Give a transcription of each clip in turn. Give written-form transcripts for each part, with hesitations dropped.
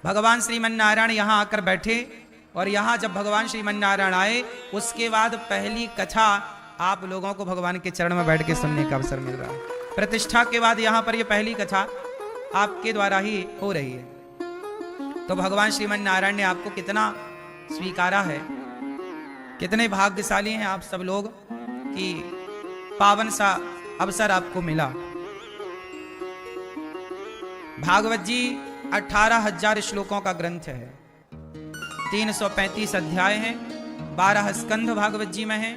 भगवान श्रीमन नारायण यहाँ आकर बैठे और यहाँ जब भगवान श्रीमन नारायण आए उसके बाद पहली कथा आप लोगों को भगवान के चरण में बैठ के सुनने का अवसर मिल रहा है। प्रतिष्ठा के बाद यहाँ पर ये पहली कथा आपके द्वारा ही हो रही है। तो भगवान श्रीमन नारायण ने आपको कितना स्वीकारा है, कितने भाग्यशाली हैं आप सब लोग कि पावन सा अवसर आपको मिला। भागवत जी 18,000 श्लोकों का ग्रंथ है, 335 अध्याय हैं, 12 स्कंध भागवत जी में है।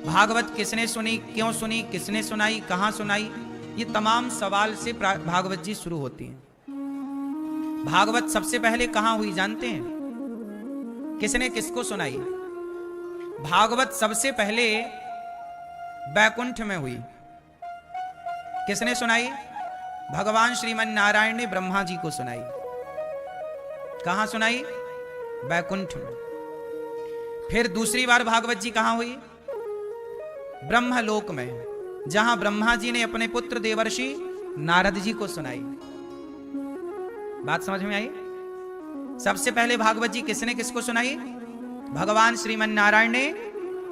भागवत किसने सुनी, क्यों सुनी, किसने सुनाई, कहां सुनाई, ये तमाम सवाल से भागवत जी शुरू होती हैं। भागवत सबसे पहले कहां हुई जानते हैं? किसने किसको सुनाई? भागवत सबसे पहले बैकुंठ में हुई। किसने सुनाई? भगवान श्रीमन नारायण ने ब्रह्मा जी को सुनाई। कहां सुनाई? बैकुंठ में। फिर दूसरी बार भागवत जी कहां हुई? ब्रह्मलोक में, जहां ब्रह्मा जी ने अपने पुत्र देवर्षि नारद जी को सुनाई। बात समझ में आई? सबसे पहले भागवत जी किसने किसको सुनाई? भगवान श्रीमन नारायण ने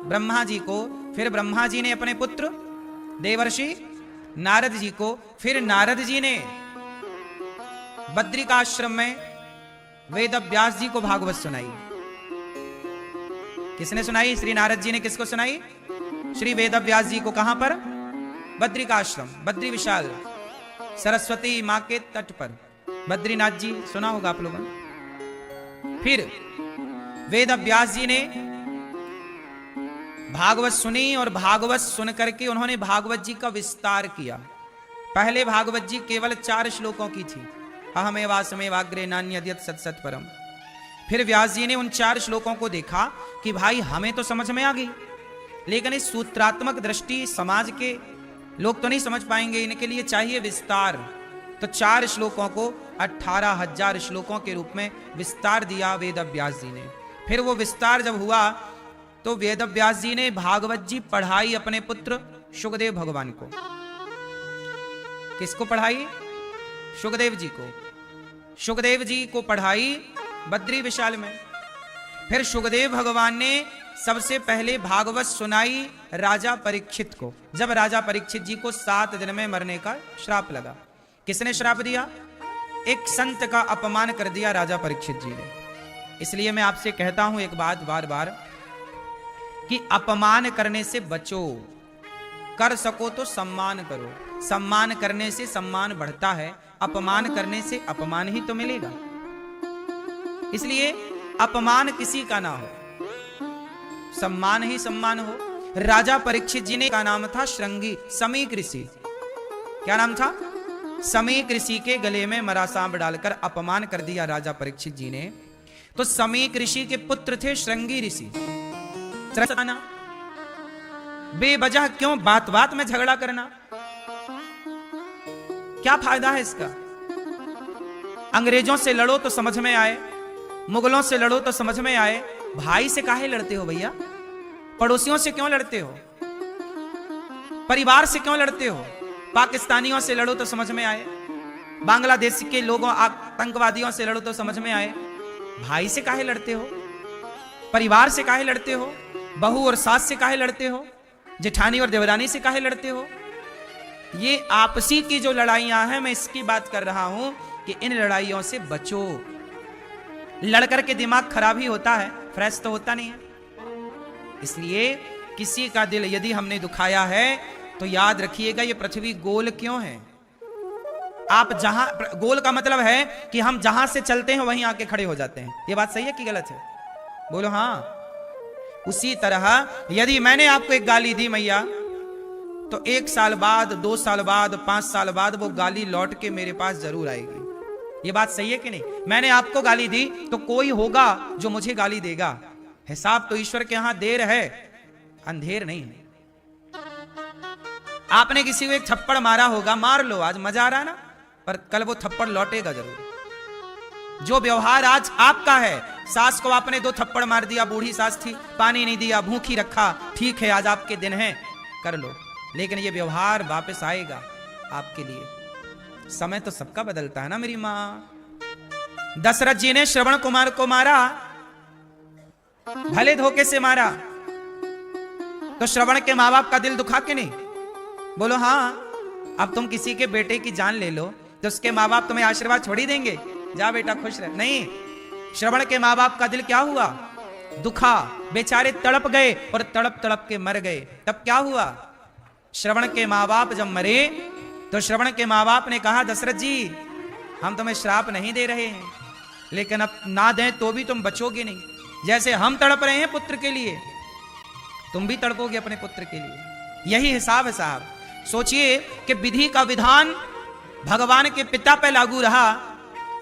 ब्रह्मा जी को, फिर ब्रह्मा जी ने अपने पुत्र देवर्षि नारद जी को, फिर नारद जी ने बद्रिकाश्रम में वेद व्यास जी को भागवत सुनाई। किसने सुनाई? श्री नारद जी ने किसको सुनाई? श्री वेद व्यास जी को। कहां पर? बद्रिकाश्रम, बद्री विशाल, सरस्वती मां के तट पर बद्रीनाथ जी, सुना होगा आप लोगों ने। फिर वेद व्यास जी ने भागवत सुनी और भागवत सुन करके उन्होंने भागवत जी का विस्तार किया। पहले भागवत जी केवल 4 श्लोकों की थी, अहमेवासमेवाग्रे नान्यद्यत् सत्सत् परम। फिर व्यास जी ने उन 4 श्लोकों को देखा कि भाई हमें तो समझ में आ गई, लेकिन इस सूत्रात्मक दृष्टि समाज के लोग तो नहीं समझ पाएंगे, इनके लिए चाहिए विस्तार। तो 4 श्लोकों को 18,000 श्लोकों के रूप में विस्तार दिया वेद व्यास जी ने। फिर वो विस्तार जब हुआ तो वेद व्यास जी ने भागवत जी पढ़ाई अपने पुत्र शुकदेव भगवान को। किसको पढ़ाई? शुकदेव जी को। शुकदेव जी को पढ़ाई बद्री विशाल में। फिर शुकदेव भगवान ने सबसे पहले भागवत सुनाई राजा परीक्षित को, जब राजा परीक्षित जी को 7 दिन में मरने का श्राप लगा। किसने श्राप दिया? एक संत का अपमान कर दिया राजा परीक्षित जी ने। इसलिए मैं आपसे कहता हूं एक बात बार बार कि अपमान करने से बचो, कर सको तो सम्मान करो। सम्मान करने से सम्मान बढ़ता है, अपमान करने से अपमान ही तो मिलेगा। इसलिए अपमान किसी का ना हो, सम्मान ही सम्मान हो। राजा परीक्षित जी ने का नाम था श्रृंगी, समीक ऋषि। क्या नाम था? समीक ऋषि के गले में मरा सांप डालकर अपमान कर दिया राजा परीक्षित जी ने। तो समीक ऋषि के पुत्र थे श्रृंगी ऋषि। बेवजह क्यों बात बात में झगड़ा करना? क्या फायदा है इसका? अंग्रेजों से लड़ो तो समझ में आए, मुगलों से लड़ो तो समझ में आए, भाई से काहे लड़ते हो भैया? पड़ोसियों से क्यों लड़ते हो? परिवार से क्यों लड़ते हो? पाकिस्तानियों से लड़ो तो समझ में आए, बांग्लादेश के लोगों आतंकवादियों से लड़ो तो समझ में आए, भाई से काहे लड़ते हो? परिवार से काहे लड़ते हो? बहू और सास से काहे लड़ते हो? जेठानी और देवरानी से काहे लड़ते हो? ये आपसी की जो लड़ाइयां हैं, मैं इसकी बात कर रहा हूं कि इन लड़ाइयों से बचो। लड़कर के दिमाग खराब ही होता है, फ्रेश तो होता नहीं है। इसलिए किसी का दिल यदि हमने दुखाया है तो याद रखिएगा ये पृथ्वी गोल क्यों है। आप जहां, गोल का मतलब है कि हम जहां से चलते हैं वहीं आके खड़े हो जाते हैं। ये बात सही है कि गलत है? बोलो हाँ। उसी तरह यदि मैंने आपको एक गाली दी मैया, तो 1 साल बाद, 2 साल बाद, 5 साल बाद वो गाली लौट के मेरे पास जरूर आएगी। ये बात सही है कि नहीं? मैंने आपको गाली दी तो कोई होगा जो मुझे गाली देगा। हिसाब तो ईश्वर के यहां देर है, अंधेर नहीं है। आपने किसी को एक थप्पड़ मारा होगा, मार लो, आज मजा आ रहा है ना, पर कल वो थप्पड़ लौटेगा जरूर। जो व्यवहार आज आपका है, सास को आपने 2 थप्पड़ मार दिया, बूढ़ी सास थी, पानी नहीं दिया, भूखी रखा, ठीक है आज आपके दिन है, कर लो, लेकिन ये व्यवहार वापस आएगा आपके लिए। समय तो सबका बदलता है ना मेरी माँ। दशरथ जी ने श्रवण कुमार को मारा, भले धोखे से मारा, तो श्रवण के माँ बाप का दिल दुखा के नहीं? बोलो हाँ। अब तुम किसी के बेटे की जान ले लो तो उसके माँ बाप तुम्हें आशीर्वाद छोड़ी देंगे, जा बेटा खुश रह? नहीं, श्रवण के माँ बाप का दिल क्या हुआ? दुखा, बेचारे तड़प गए और तड़प तड़प के मर गए। तब क्या हुआ? श्रवण के माँ बाप जब मरे तो श्रवण के माँ बाप ने कहा, दशरथ जी हम तुम्हें श्राप नहीं दे रहे हैं, लेकिन अब ना दें तो भी तुम बचोगे नहीं। जैसे हम तड़प रहे हैं पुत्र के लिए, तुम भी तड़पोगे अपने पुत्र के लिए। यही हिसाब है साहब। सोचिए कि विधि का विधान भगवान के पिता पे लागू रहा।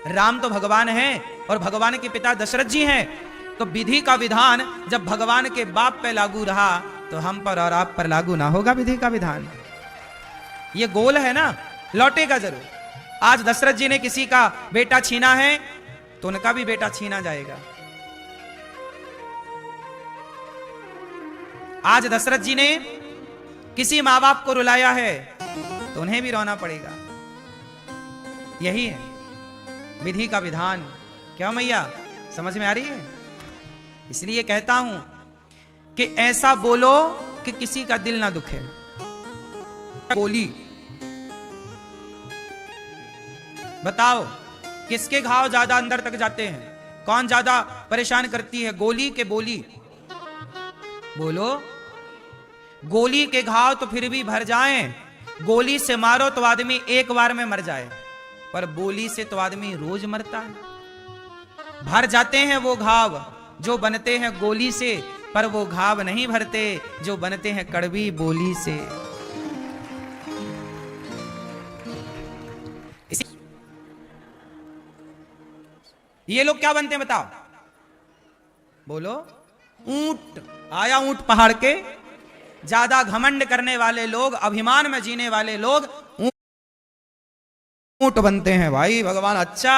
राम तो भगवान है और भगवान के पिता दशरथ जी हैं, तो विधि का विधान जब भगवान के बाप पे लागू रहा तो हम पर और आप पर लागू ना होगा विधि का विधान? ये गोल है ना, लौटेगा जरूर। आज दशरथ जी ने किसी का बेटा छीना है तो उनका भी बेटा छीना जाएगा। आज दशरथ जी ने किसी मां बाप को रुलाया है तो उन्हें भी रोना पड़ेगा। यही है विधि का विधान। क्या मैया समझ में आ रही है? इसलिए कहता हूं कि ऐसा बोलो कि किसी का दिल ना दुखे। बोली बताओ किसके घाव ज्यादा अंदर तक जाते हैं? कौन ज्यादा परेशान करती है, गोली के बोली? बोलो। गोली के घाव तो फिर भी भर जाएं, गोली से मारो तो आदमी एक बार में मर जाए, पर बोली से तो आदमी रोज मरता है। भर जाते हैं वो घाव जो बनते हैं गोली से, पर वो घाव नहीं भरते जो बनते हैं कड़वी बोली से। ये लोग क्या बनते हैं बताओ? बोलो। ऊंट। आया ऊंट पहाड़ के। ज्यादा घमंड करने वाले लोग, अभिमान में जीने वाले लोग ऊंट बनते हैं भाई। भगवान अच्छा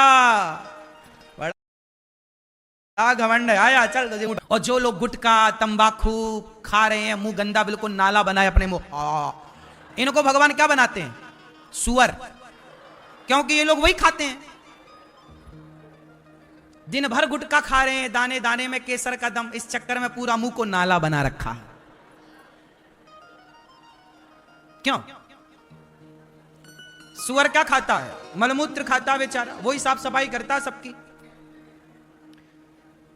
बड़ा घमंड है, आया चल तुझे ऊंट। और जो लोग गुटखा तंबाकू खा रहे हैं, मुंह गंदा बिल्कुल नाला बनाए अपने मुंह, इनको भगवान क्या बनाते हैं? सुअर। क्योंकि ये लोग वही खाते हैं। दिन भर गुटखा खा रहे हैं, दाने दाने में केसर का दम, इस चक्कर में पूरा मुंह को नाला बना रखा है। क्यों? सुअर क्या खाता है? मलमूत्र खाता है बेचारा, वही साफ सफाई करता है सबकी।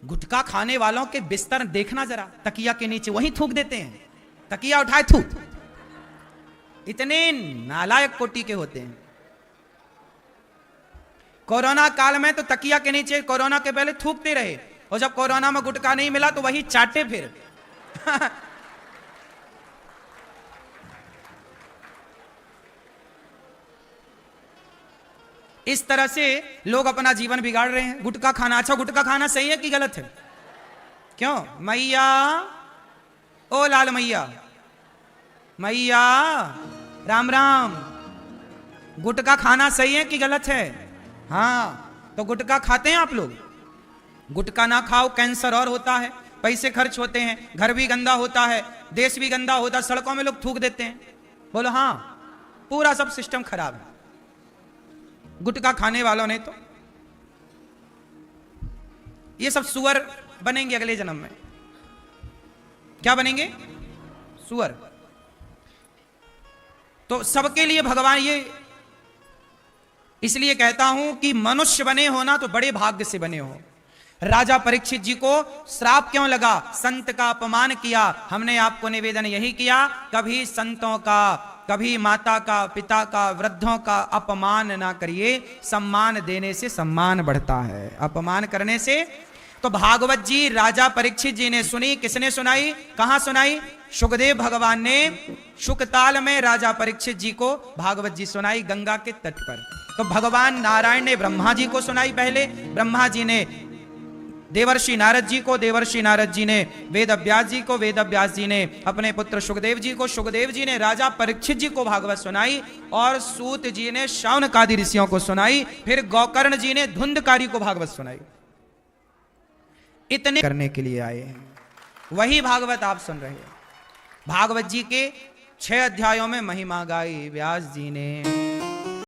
गुटखा खाने वालों के बिस्तर देखना जरा, तकिया के नीचे वही थूक देते हैं, तकिया उठाए थूक। इतने नालायक कोटि के होते हैं। कोरोना काल में तो तकिया के नीचे कोरोना के पहले थूकते रहे, और जब कोरोना में गुटखा नहीं मिला तो वही चाटे फिर। इस तरह से लोग अपना जीवन बिगाड़ रहे हैं। गुटखा खाना, अच्छा गुटखा खाना सही है कि गलत है? क्यों मैया? ओ लाल मैया, मैया राम राम, गुटखा खाना सही है कि गलत है? हाँ, तो गुटखा खाते हैं आप लोग? गुटखा ना खाओ, कैंसर और होता है, पैसे खर्च होते हैं, घर भी गंदा होता है, देश भी गंदा होता है, सड़कों में लोग थूक देते हैं। बोलो हाँ, पूरा सब सिस्टम खराब है गुटखा खाने वालों ने। तो ये सब सुअर बनेंगे अगले जन्म में। क्या बनेंगे? सुअर। तो सबके लिए भगवान ये, इसलिए कहता हूं कि मनुष्य बने हो ना तो बड़े भाग्य से बने हो। राजा परीक्षित जी को श्राप क्यों लगा? संत का अपमान किया। हमने आपको निवेदन यही किया, कभी संतों का, कभी माता का, पिता का, वृद्धों का अपमान ना करिए। सम्मान देने से सम्मान बढ़ता है, अपमान करने से। तो भागवत जी राजा परीक्षित जी ने सुनी। किसने सुनाई? कहां सुनाई? सुखदेव भगवान ने शुकताल में राजा परीक्षित जी को भागवत जी सुनाई, गंगा के तट पर। तो भगवान नारायण ने ब्रह्मा जी को सुनाई पहले, ब्रह्मा जी ने देवर्षि नारद जी को, देवर्षि नारद जी ने वेद व्यास जी को, वेद व्यास जी ने अपने पुत्र सुखदेव जी को, सुखदेव जी ने राजा परीक्षित जी को भागवत सुनाई, और सूत जी ने शौनकादि ऋषियों को सुनाई, फिर गोकर्ण जी ने धुंधकारी को भागवत सुनाई। इतने करने के लिए आए हैं, वही भागवत आप सुन रहे हैं। भागवत जी के 6 अध्यायों में महिमा गाई व्यास जी ने।